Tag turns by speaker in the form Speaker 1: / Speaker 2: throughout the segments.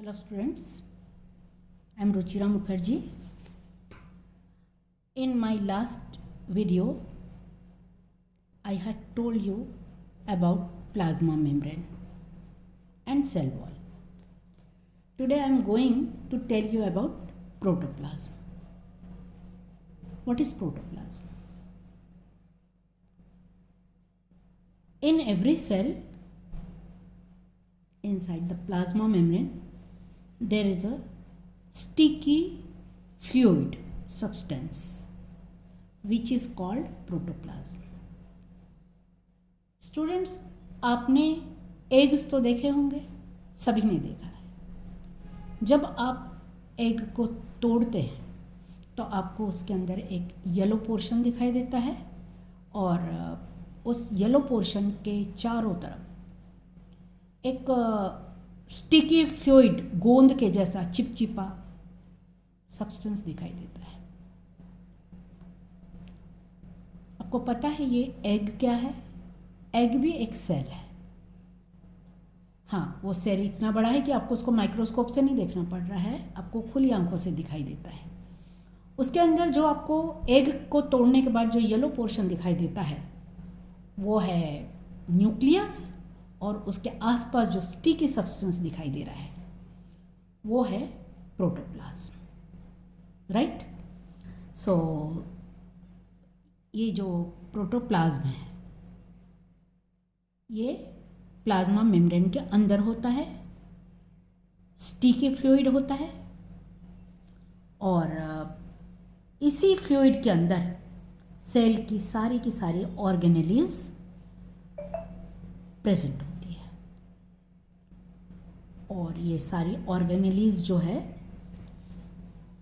Speaker 1: Hello students, I am Ruchira Mukherjee. In my last video, I had told you about plasma membrane and cell wall. Today I am going to tell you about protoplasm. What is protoplasm? In every cell inside the plasma membrane, there is a sticky fluid substance which is called protoplasm. Students, आपने eggs तो देखे होंगे, सभी ने देखा है। जब आप एग को तोड़ते हैं तो आपको उसके अंदर एक येलो पोर्शन दिखाई देता है और उस येलो पोर्शन के चारों तरफ एक स्टिकी फ्लूइड गोंद के जैसा चिपचिपा सब्सटेंस दिखाई देता है। आपको पता है ये एग क्या है? एग भी एक सेल है। हाँ, वो सेल इतना बड़ा है कि आपको उसको माइक्रोस्कोप से नहीं देखना पड़ रहा है, आपको खुली आंखों से दिखाई देता है। उसके अंदर जो आपको एग को तोड़ने के बाद जो येलो पोर्शन दिखाई देता है वो है न्यूक्लियस, और उसके आसपास जो स्टिकी सब्सटेंस दिखाई दे रहा है वो है प्रोटोप्लाज्म, राइट? सो ये जो प्रोटोप्लाज्म है ये प्लाज्मा मेम्ब्रेन के अंदर होता है, स्टिकी फ्लूइड होता है और इसी फ्लूइड के अंदर सेल की सारी ऑर्गेनेलीज प्रेजेंट होती है। और ये सारी ऑर्गेनेलीज जो है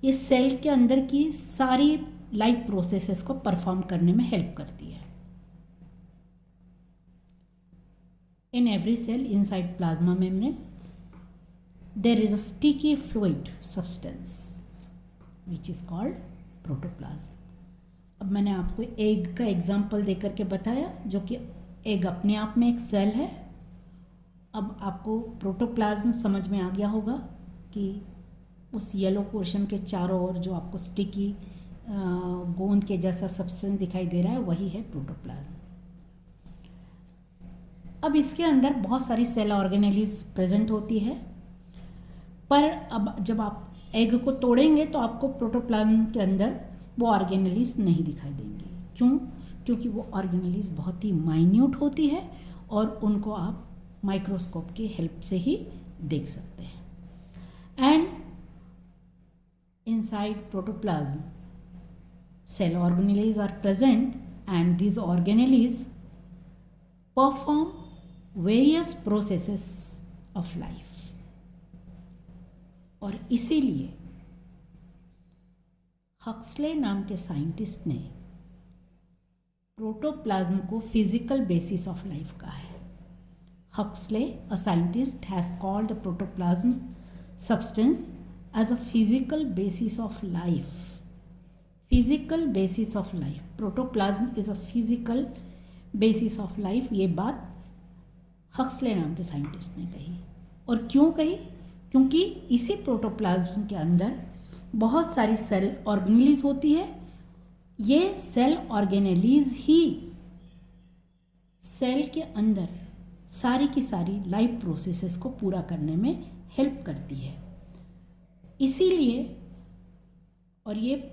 Speaker 1: ये सेल के अंदर की सारी लाइफ प्रोसेसेस को परफॉर्म करने में हेल्प करती है। In every cell inside plasma membrane there is a sticky fluid substance which is called protoplasm. अब मैंने आपको एग का एग्जाम्पल देकर के बताया, जो कि एग अपने आप में एक सेल है। अब आपको प्रोटोप्लाज्म समझ में आ गया होगा कि उस येलो पोर्शन के चारों ओर जो आपको स्टिकी गोंद के जैसा सब्सटेंस दिखाई दे रहा है वही है प्रोटोप्लाज्म। अब इसके अंदर बहुत सारी सेल ऑर्गेनेलीज प्रेजेंट होती है, पर अब जब आप एग को तोड़ेंगे तो आपको प्रोटोप्लाज्म के अंदर वो ऑर्गेनेलीज नहीं दिखाई देंगी। क्यों? क्योंकि वो ऑर्गेनेलीज बहुत ही माइन्यूट होती है और उनको आप माइक्रोस्कोप की हेल्प से ही देख सकते हैं। And inside protoplasm cell organelles are present and these organelles perform various processes of life। और इसीलिए हक्सले नाम के साइंटिस्ट ने प्रोटोप्लाज्म को फिजिकल बेसिस ऑफ लाइफ कहा है। Huxley, a scientist, has called the protoplasm substance as a physical basis of life. Physical basis of life, protoplasm is a physical basis of life. ये बात Huxley नाम के scientist ने कही। और क्यों कही? क्योंकि इसी प्रोटोप्लाज्म के अंदर बहुत सारी सेल ऑर्गेनेलीज होती है। ये सेल ऑर्गेनेलीज ही सेल के अंदर सारी की सारी लाइफ प्रोसेसेस को पूरा करने में हेल्प करती है। इसीलिए, और ये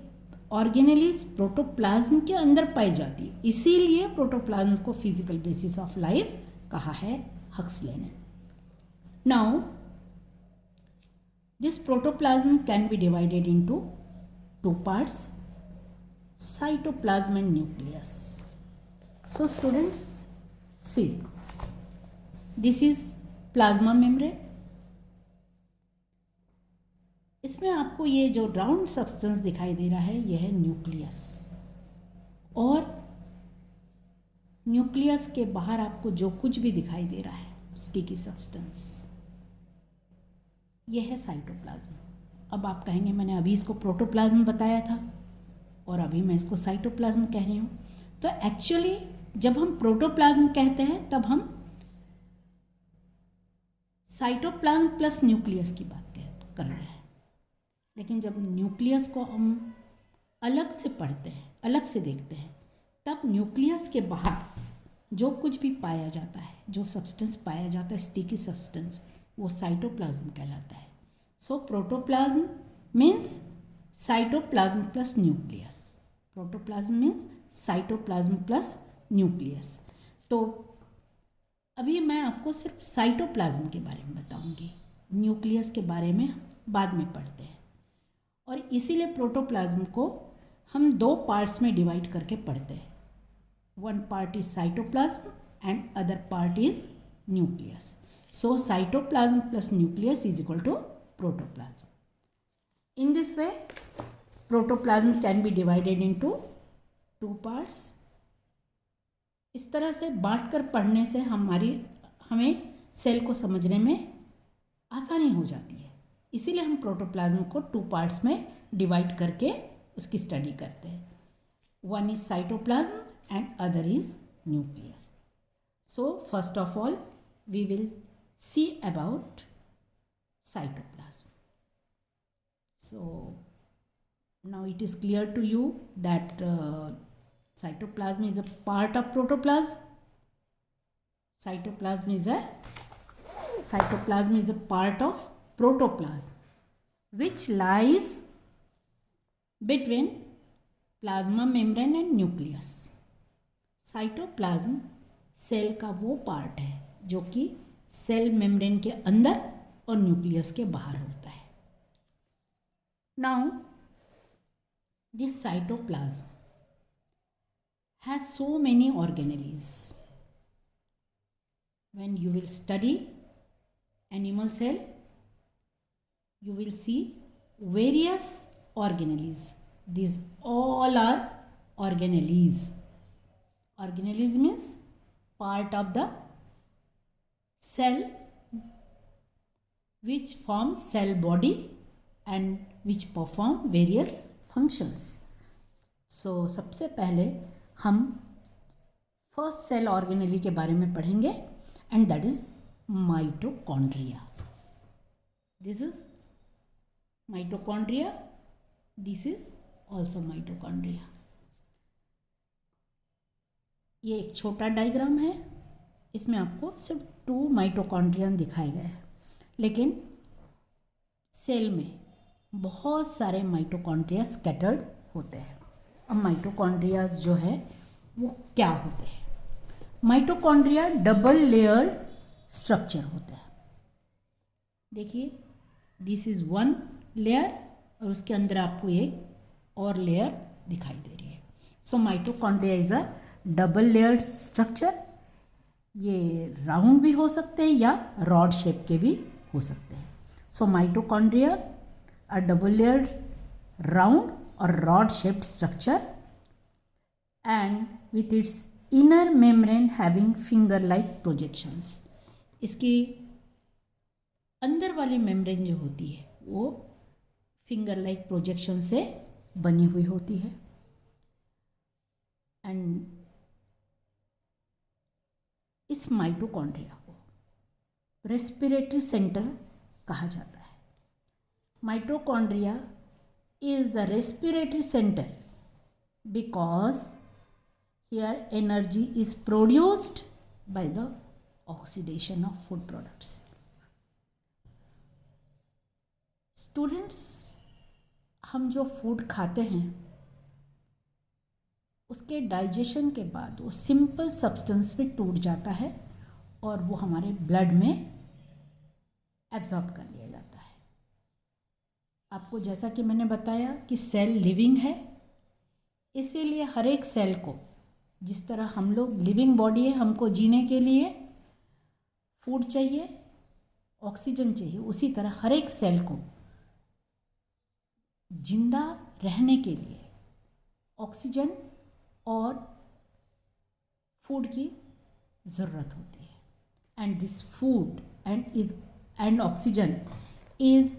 Speaker 1: ऑर्गेनेलीज प्रोटोप्लाज्म के अंदर पाई जाती है, इसीलिए प्रोटोप्लाज्म को फिजिकल बेसिस ऑफ लाइफ कहा है हक्सले ने। Now this protoplasm can be divided into two parts, cytoplasm and nucleus. So students, see, this is plasma membrane। इसमें आपको ये जो राउंड सब्सटेंस दिखाई दे रहा है यह है न्यूक्लियस, और न्यूक्लियस के बाहर आपको जो कुछ भी दिखाई दे रहा है स्टिकी सब्सटेंस, यह है साइटोप्लाज्म। अब आप कहेंगे मैंने अभी इसको प्रोटोप्लाज्म बताया था और अभी मैं इसको साइटोप्लाज्म कह रही हूँ। तो एक्चुअली जब हम प्रोटोप्लाज्म कहते हैं तब हम साइटोप्लाज्म प्लस न्यूक्लियस की बात कर रहे हैं, लेकिन जब न्यूक्लियस को हम अलग से पढ़ते हैं, अलग से देखते हैं, तब न्यूक्लियस के बाहर जो कुछ भी पाया जाता है, जो सब्सटेंस पाया जाता है, स्टिकी सब्सटेंस, वो साइटोप्लाज्म कहलाता है। So protoplasm means cytoplasm plus nucleus. Protoplasm means cytoplasm plus nucleus. तो अभी मैं आपको सिर्फ साइटोप्लाज्म के बारे में बताऊंगी, न्यूक्लियस के बारे में बाद में पढ़ते हैं। और इसीलिए प्रोटोप्लाज्म को हम दो पार्ट्स में डिवाइड करके पढ़ते हैं। One part is cytoplasm and other part is nucleus. So cytoplasm plus nucleus is equal to protoplasm. In this way protoplasm can be divided into two parts. इस तरह से बांट कर पढ़ने से हमें सेल को समझने में आसानी हो जाती है। इसीलिए हम प्रोटोप्लाज्म को टू पार्ट्स में डिवाइड करके उसकी स्टडी करते हैं। One is cytoplasm and other is nucleus. So first of all we will see about cytoplasm. So now it is clear to you that cytoplasm is a part of protoplasm. Cytoplasm is a part of protoplasm which lies between plasma membrane and nucleus. Cytoplasm cell का वो part है जो कि cell membrane के अंदर और nucleus के बाहर होता है. Now this cytoplasm has so many organelles. When you will study animal cell, you will see various organelles. These all are organelles. Organelles means part of the cell which forms cell body and which perform various functions. So सबसे पहले हम first cell organelle के बारे में पढ़ेंगे and that is mitochondria. This is mitochondria. This is also mitochondria. ये एक छोटा डायग्राम है. इसमें आपको सिर्फ 2 माइटोकॉन्ड्रिया दिखाए गए हैं, लेकिन सेल में बहुत सारे माइटोकॉन्ड्रिया स्कैटर्ड होते हैं. अब माइटोकॉन्ड्रियाज जो है वो क्या होते हैं? माइटोकॉन्ड्रिया डबल लेयर स्ट्रक्चर होता है. देखिए, दिस इज वन लेयर और उसके अंदर आपको एक और लेयर दिखाई दे रही है. So mitochondria is a double layer structure. ये राउंड भी हो सकते हैं या रॉड शेप के भी हो सकते हैं. So mitochondria a double layered round or rod shaped structure and with its inner membrane having finger like projections. इसकी अंदर वाली मेम्ब्रेन जो होती है वो फिंगर लाइक प्रोजेक्शन से बनी हुई होती है. एंड इस माइटोकॉन्ड्रिया को रेस्पिरेटरी सेंटर कहा जाता है. Mitochondria is the respiratory center because here energy is produced by the oxidation of food products. Students, हम जो फूड खाते हैं उसके डाइजेशन के बाद वो सिंपल सब्सटेंस में टूट जाता है और वो हमारे ब्लड में एब्जॉर्ब कर लिया जाता है. आपको जैसा कि मैंने बताया कि सेल लिविंग है, इसीलिए हर एक सेल को, जिस तरह हम लोग लिविंग बॉडी है, हमको जीने के लिए फूड चाहिए, ऑक्सीजन चाहिए, उसी तरह हर एक सेल को जिंदा रहने के लिए ऑक्सीजन और फूड की ज़रूरत होती है. And this food and oxygen is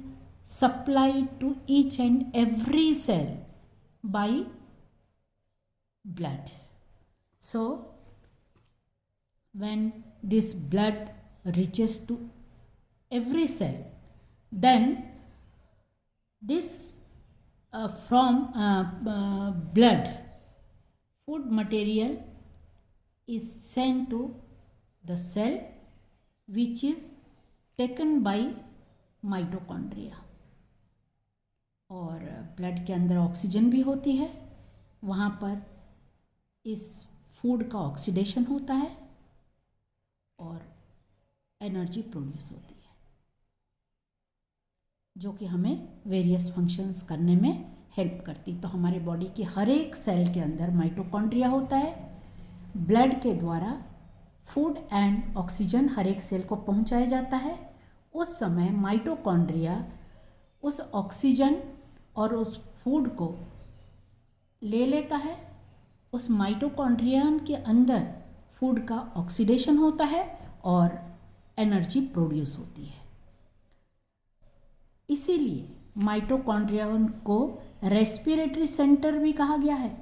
Speaker 1: supplied to each and every cell by blood. So when this blood reaches to every cell. Then this from blood, food material is sent to the cell, which is taken by mitochondria. और blood के अंदर oxygen भी होती है, वहाँ पर इस food का ऑक्सीडेशन होता है और एनर्जी प्रोड्यूस होती है, जो कि हमें वेरियस फंक्शंस करने में हेल्प करती. तो हमारे बॉडी की हर एक सेल के अंदर माइटोकॉन्ड्रिया होता है. ब्लड के द्वारा फूड एंड ऑक्सीजन हर एक सेल को पहुंचाया जाता है. उस समय माइटोकॉन्ड्रिया उस ऑक्सीजन और उस फूड को ले लेता है. उस माइटोकॉन्ड्रियन के अंदर फूड का ऑक्सीडेशन होता है और एनर्जी प्रोड्यूस होती है. इसीलिए माइटोकॉन्ड्रियन को रेस्पिरेटरी सेंटर भी कहा गया है.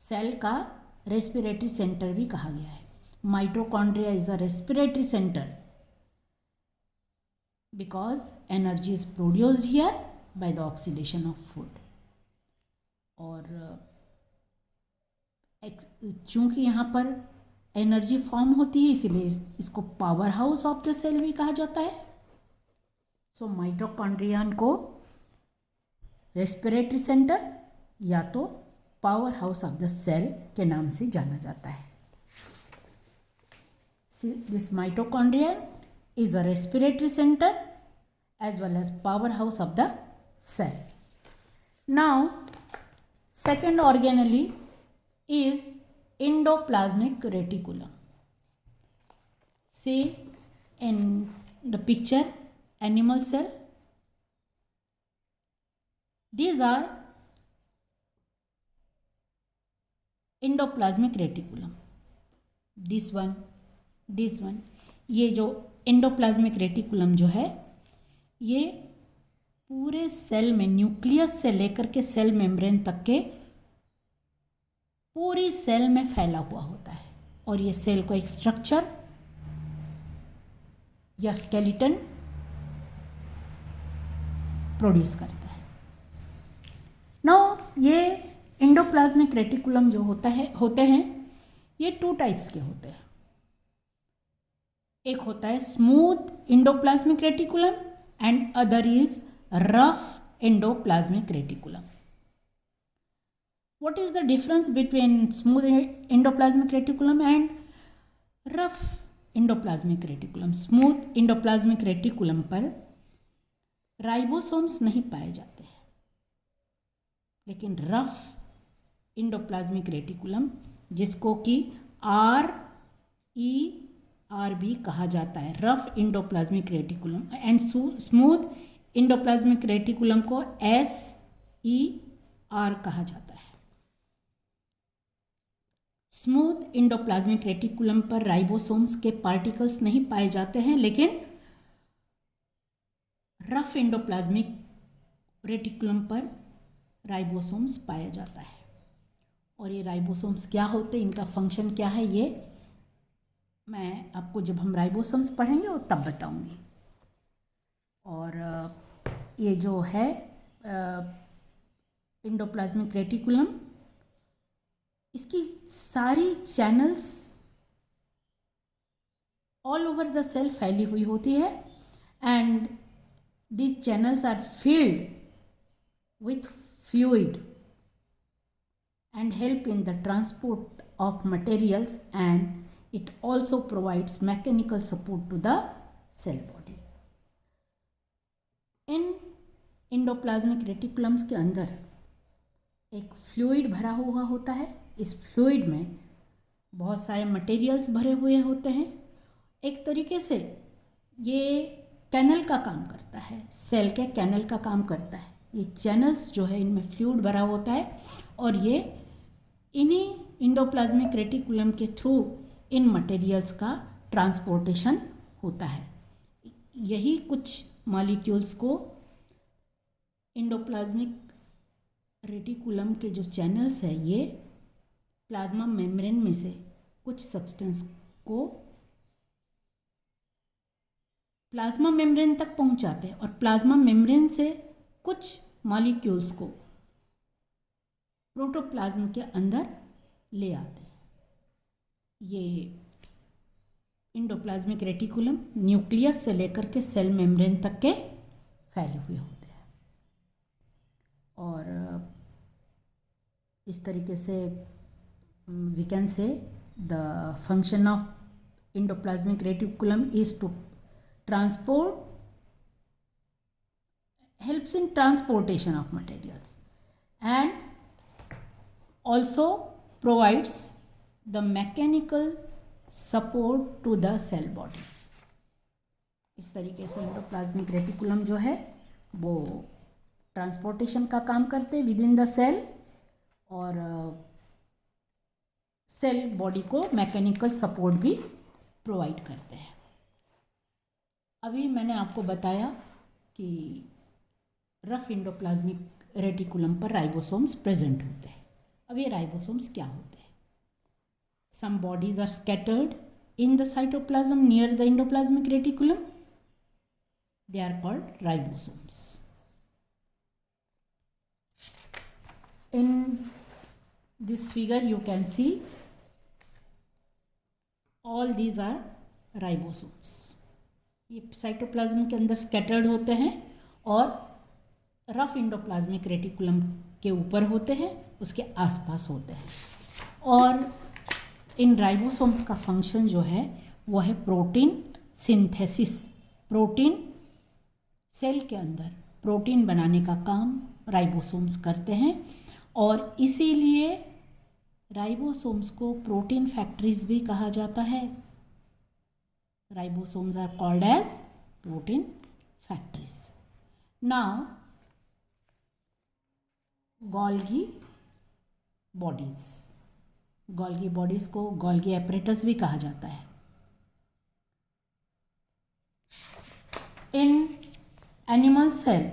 Speaker 1: सेल का रेस्पिरेटरी सेंटर भी कहा गया है. Mitochondria is a respiratory centre because energy is produced here by the oxidation of food. और चूंकि यहाँ पर एनर्जी फॉर्म होती है, इसीलिए इसको power house of the cell भी कहा जाता है. सो माइटोकॉन्ड्रियन को रेस्पिरेटरी सेंटर या तो power house of the cell के नाम से जाना जाता है. This mitochondrion is a respiratory center as well as powerhouse of the cell. Now, second organelle is endoplasmic reticulum. See in the picture, animal cell. These are endoplasmic reticulum. This one. ये जो endoplasmic reticulum जो है, ये पूरे cell में nucleus से लेकर के सेल मेम्ब्रेन तक के पूरी सेल में फैला हुआ होता है. और ये सेल को एक स्ट्रक्चर या स्केलेटन प्रोड्यूस करता है. नाउ ये एंडोप्लाज्मिक रेटिकुलम जो होते हैं, ये 2 टाइप्स के होते हैं. एक होता है smooth endoplasmic reticulum and other is rough endoplasmic reticulum. What is the difference between smooth endoplasmic reticulum and rough endoplasmic reticulum? Smooth endoplasmic reticulum पर राइबोसोम्स नहीं पाए जाते हैं, लेकिन रफ एंडोप्लाज्मिक रेटिकुलम, जिसको कि RERB कहा जाता है, rough endoplasmic reticulum, and smooth endoplasmic reticulum को SER कहा जाता है. स्मूथ एंडोप्लाज्मिक रेटिकुलम पर राइबोसोम्स के पार्टिकल्स नहीं पाए जाते हैं, लेकिन रफ एंडोप्लाज्मिक रेटिकुलम पर राइबोसोम्स पाया जाता है. और ये राइबोसोम्स क्या होते हैं, इनका फंक्शन क्या है, ये मैं आपको जब हम राइबोसोम्स पढ़ेंगे वो तब बताऊंगी. और ये जो है एंडोप्लाज्मिक रेटिकुलम, इसकी सारी channels all over the cell फैली हुई होती है. And these channels are filled with fluid and help in the transport of materials, and it also provides mechanical support to the cell body. In endoplasmic reticulums के अंदर एक fluid भरा हुआ होता है. इस फ्लूइड में बहुत सारे मटेरियल्स भरे हुए होते हैं. एक तरीके से ये कैनल का काम करता है, सेल के कैनल का काम करता है. ये चैनल्स जो है, इनमें फ्लूइड भरा होता है और ये इन्हीं एंडोप्लाज्मिक रेटिकुलम के थ्रू इन मटेरियल्स का ट्रांसपोर्टेशन होता है. यही कुछ मॉलिक्यूल्स को एंडोप्लाज्मिक रेटिकुलम के जो चैनल्स है, ये प्लाज्मा मेम्ब्रेन में से कुछ सब्सटेंस को प्लाज्मा मेम्ब्रेन तक पहुंचाते हैं और प्लाज्मा मेम्ब्रेन से कुछ मॉलिक्यूल्स को प्रोटोप्लाज्म के अंदर ले आते हैं। ये इंडोप्लाज्मिक रेटिकुलम न्यूक्लियस से लेकर के सेल मेम्ब्रेन तक के फैले हुए होते हैं और इस तरीके से we can say the function of endoplasmic reticulum is to transport helps in transportation of materials and also provides the mechanical support to the cell body। इस तरीके से इंडोप्लाज्मिक रेटिकुलम जो है वो ट्रांसपोर्टेशन का काम करते हैं विद इन द सेल और सेल बॉडी को मैकेनिकल सपोर्ट भी प्रोवाइड करते हैं। अभी मैंने आपको बताया कि रफ इंडोप्लाज्मिक रेटिकुलम पर राइबोसोम्स प्रेजेंट होते हैं। अब ये राइबोसोम्स क्या होते हैं? Some bodies are scattered in the cytoplasm near the endoplasmic reticulum, they are called ribosomes. In this figure you can see all these are ribosomes. ये cytoplasm के अंदर स्कैटर्ड होते हैं और रफ इंडोप्लाज्मिक रेटिकुलम के ऊपर होते हैं, उसके आसपास होते हैं। और इन राइबोसोम्स का फंक्शन जो है वो है प्रोटीन सिंथेसिस। प्रोटीन सेल के अंदर प्रोटीन बनाने का काम राइबोसोम्स करते हैं और इसीलिए राइबोसोम्स को प्रोटीन फैक्ट्रीज भी कहा जाता है। Ribosomes are called as protein factories. Now, Golgi bodies. Golgi bodies को Golgi apparatus भी कहा जाता है। In animal cell,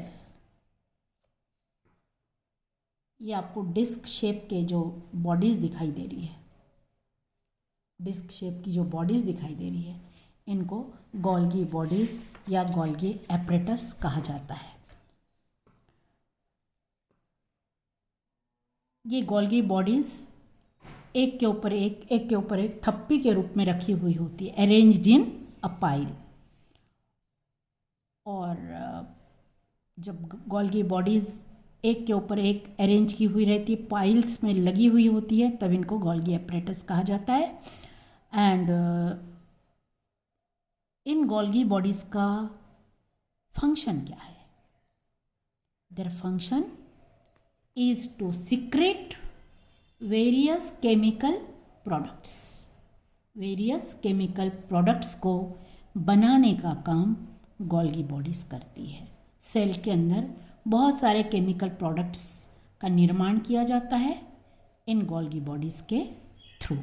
Speaker 1: ये आपको डिस्क शेप के जो बॉडीज दिखाई दे रही है, डिस्क शेप की जो बॉडीज दिखाई दे रही है, इनको गोल्गी बॉडीज या गोल्गी एपरेटस कहा जाता है। ये गोल्गी बॉडीज एक के ऊपर एक थप्पी के रूप में रखी हुई होती है, अरेंज्ड इन अ पाइल। और जब गोल्गी बॉडीज एक के ऊपर एक अरेंज की हुई रहती है, पाइल्स में लगी हुई होती है, तब इनको गोल्गी एपरेटस कहा जाता है। एंड इन गोल्गी बॉडीज का फंक्शन क्या है? Their function is to secrete various chemical products. Various chemical products को बनाने का काम गोल्गी बॉडीज करती है। सेल के अंदर बहुत सारे केमिकल प्रोडक्ट्स का निर्माण किया जाता है इन गोल्गी बॉडीज के थ्रू।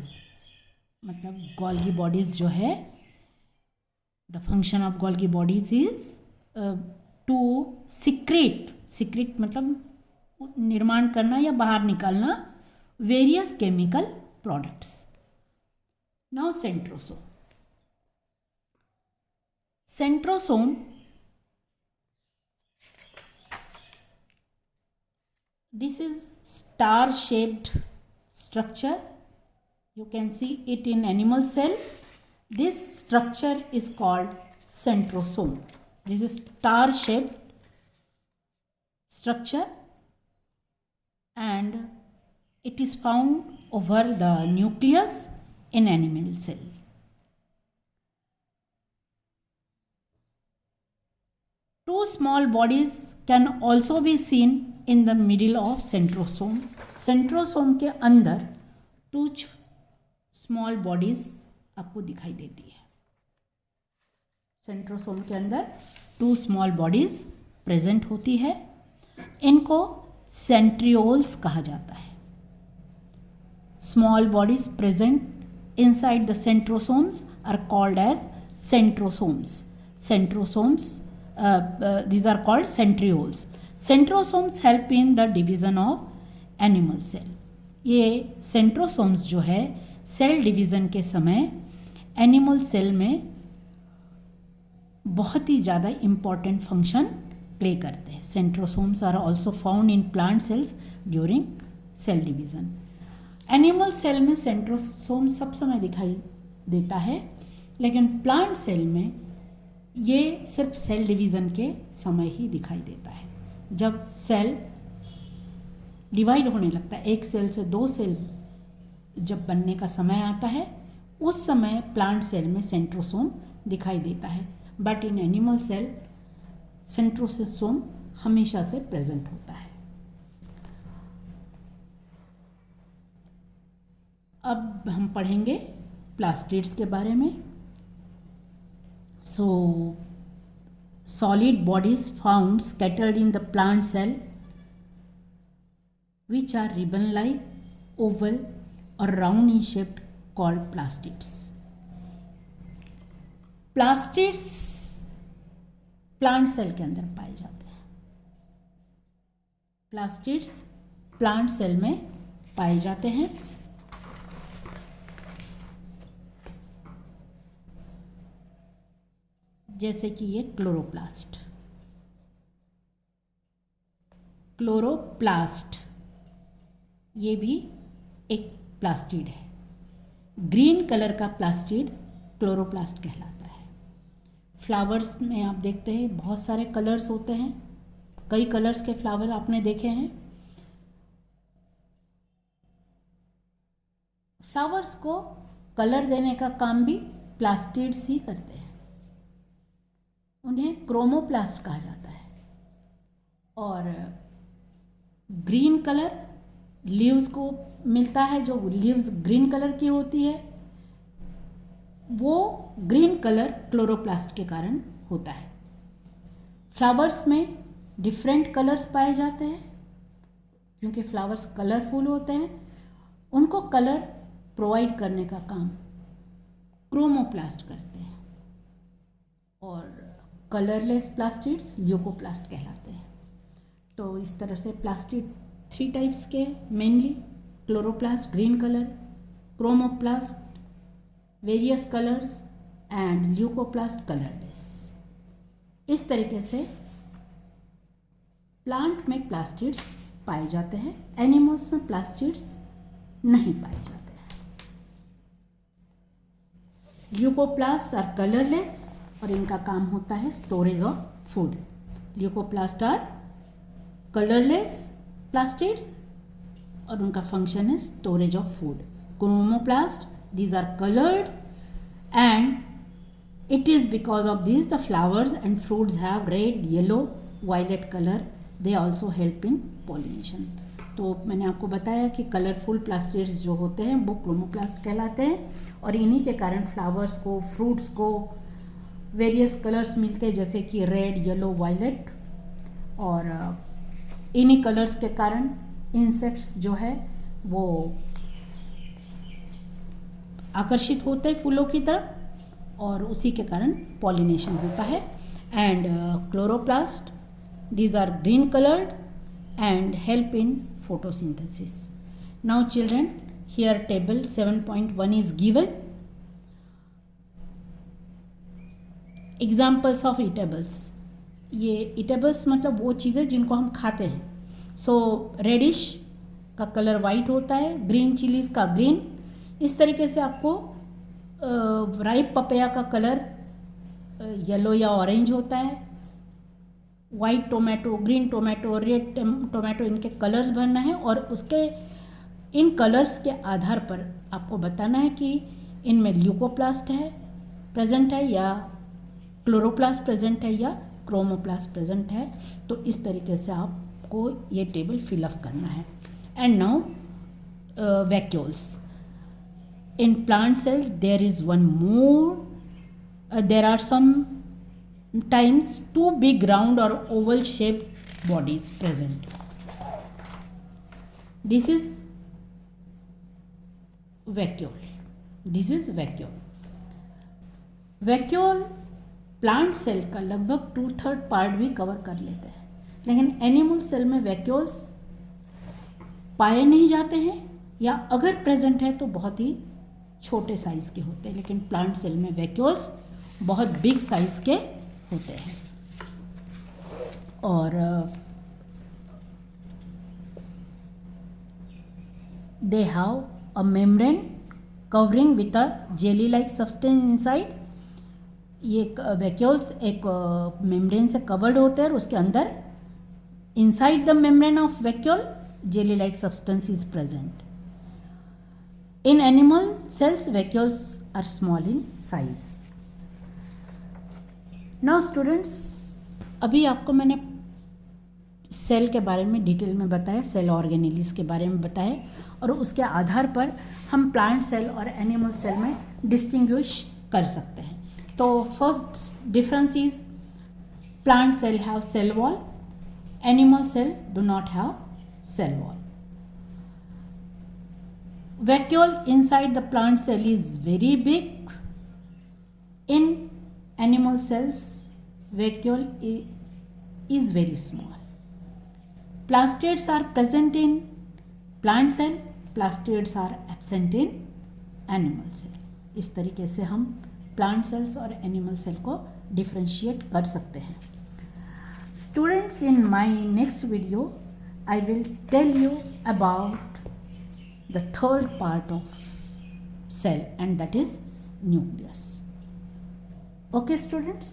Speaker 1: मतलब गोल्गी बॉडीज जो है, the function of Golgi bodies is to secrete मतलब निर्माण करना या बाहर निकालना various chemical products। Now centrosome। Centrosome this is star shaped structure, you can see it in animal cell। This structure is called centrosome। This is star shaped structure and it is found over the nucleus in animal cell। Two small bodies can also be seen in the middle of centrosome। Centrosome के अंदर two small bodies आपको दिखाई देती है। Centrosome के अंदर 2 small bodies present होती है, इनको सेंट्रियोल्स कहा जाता है। Small bodies present inside the centrosomes are called as centrosomes. Centrosomes these are called centrioles। Centrosomes help in the division of animal cell। ये सेंट्रोसोम्स जो है सेल डिवीज़न के समय एनिमल सेल में बहुत ही ज़्यादा इम्पॉर्टेंट फंक्शन प्ले करते हैं। Centrosomes are also found in plant cells during cell division. Animal cell में सेंट्रोसोम सब समय दिखाई देता है, लेकिन प्लांट सेल में ये सिर्फ सेल डिवीज़न के समय ही दिखाई देता है। जब सेल डिवाइड होने लगता है, एक सेल से दो सेल जब बनने का समय आता है, उस समय प्लांट सेल में सेंट्रोसोम दिखाई देता है, but in animal cell centrosome हमेशा से प्रेजेंट होता है। अब हम पढ़ेंगे प्लास्टिड्स के बारे में। So solid bodies found scattered in the plant cell which are ribbon-like, oval or round in shape called plastids. Plastids plant cell के अंदर पाए जाते हैं। प्लास्टिड्स प्लांट सेल में पाए जाते हैं। जैसे कि ये क्लोरोप्लास्ट। क्लोरोप्लास्ट ये भी एक प्लास्टिड है। ग्रीन कलर का प्लास्टिड क्लोरोप्लास्ट कहलाता है। फ्लावर्स में आप देखते हैं बहुत सारे कलर्स होते हैं, कई कलर्स के फ्लावर आपने देखे हैं। फ्लावर्स को कलर देने का काम भी प्लास्टिड्स ही करते हैं। उन्हें क्रोमोप्लास्ट कहा जाता है। और ग्रीन कलर लीव्स को मिलता है, जो लीव्स ग्रीन कलर की होती है, वो ग्रीन कलर क्लोरोप्लास्ट के कारण होता है। फ्लावर्स में डिफरेंट कलर्स पाए जाते हैं, क्योंकि फ्लावर्स कलरफुल होते हैं। उनको कलर प्रोवाइड करने का काम क्रोमोप्लास्ट करते हैं। और कलरलेस प्लास्टिड्स ल्यूकोप्लास्ट कहलाते हैं। तो इस तरह से प्लास्टिड 3 टाइप्स के mainly, chloroplast green colour, chromoplast various colours and leucoplast colourless. इस तरीके से प्लांट में प्लास्टिड्स पाए जाते हैं। एनिमल्स में प्लास्टिड्स नहीं पाए जाते हैं। ल्यूकोप्लास्ट आर कलरलेस और इनका काम होता है storage of food. Leucoplast are colourless plastids और उनका फंक्शन है storage of food. Chromoplast, these are colored, and it is because of this the flowers and fruits have red, yellow, violet color. They also help in pollination. तो मैंने आपको बताया कि colourful plastids जो होते हैं वो क्रोमोप्लास्ट कहलाते हैं, और इन्हीं के कारण फ्लावर्स को, फ्रूट्स को वेरियस कलर्स मिलते हैं, जैसे कि रेड, येलो, वायलेट। और इन्हीं कलर्स के कारण इंसेक्ट्स जो है वो आकर्षित होते हैं फूलों की तरफ, और उसी के कारण पॉलिनेशन होता है। And chloroplast, these are green coloured and help in photosynthesis. Now children, here table 7.1 is given. Examples of eatables. ये eatables मतलब वो चीज़ें जिनको हम खाते हैं। सो रेडिश का कलर वाइट होता है, ग्रीन चिलीज़ का ग्रीन। इस तरीके से आपको राइप पपैया का कलर येलो या ऑरेंज होता है। White tomato, green tomato, red tomato, इनके कलर्स भरना है, और उसके इन कलर्स के आधार पर आपको बताना है कि इनमें ल्यूकोप्लास्ट है प्रेजेंट है, या क्लोरोप्लास्ट प्रेजेंट है, या क्रोमोप्लास्ट प्रेजेंट है। तो इस तरीके से आपको ये टेबल फिलअप करना है। And now vacuoles. In plant cell there is one more, there are sometimes 2 big round or oval shaped bodies present. This is vacuole. This is vacuole. Vacuole plant cell का लगभग 2/3 part भी cover कर लेते हैं, लेकिन animal cell में vacuoles पाए नहीं जाते हैं, या अगर प्रेजेंट है तो बहुत ही छोटे साइज के होते हैं। लेकिन प्लांट सेल में वैक्यूल्स बहुत बिग साइज के होते हैं। और they have a membrane covering with a jelly like substance inside। ये वैक्यूल्स एक मेम्ब्रेन से कवर्ड होते हैं और उसके अंदर inside the membrane of vacuole jelly like substance is present. In animal cells vacuoles are small in size. Now students, अभी आपको मैंने सेल के बारे में डिटेल में बताया, सेल ऑर्गेनेलिस के बारे में बताया, और उसके आधार पर हम प्लांट सेल और एनिमल सेल में डिस्टिंग्विश कर सकते हैं। तो first difference is plant cell have cell wall, animal cell do not have cell wall. Vacuole inside the plant cell is very big. In animal cells, vacuole is very small. Plastids are present in plant cell, plastids are absent in animal cell. इस तरीके से हम plant cells और animal cell को differentiate कर सकते हैं। Students, in my next video I will tell you about the third part of cell, and that is nucleus. Okay students?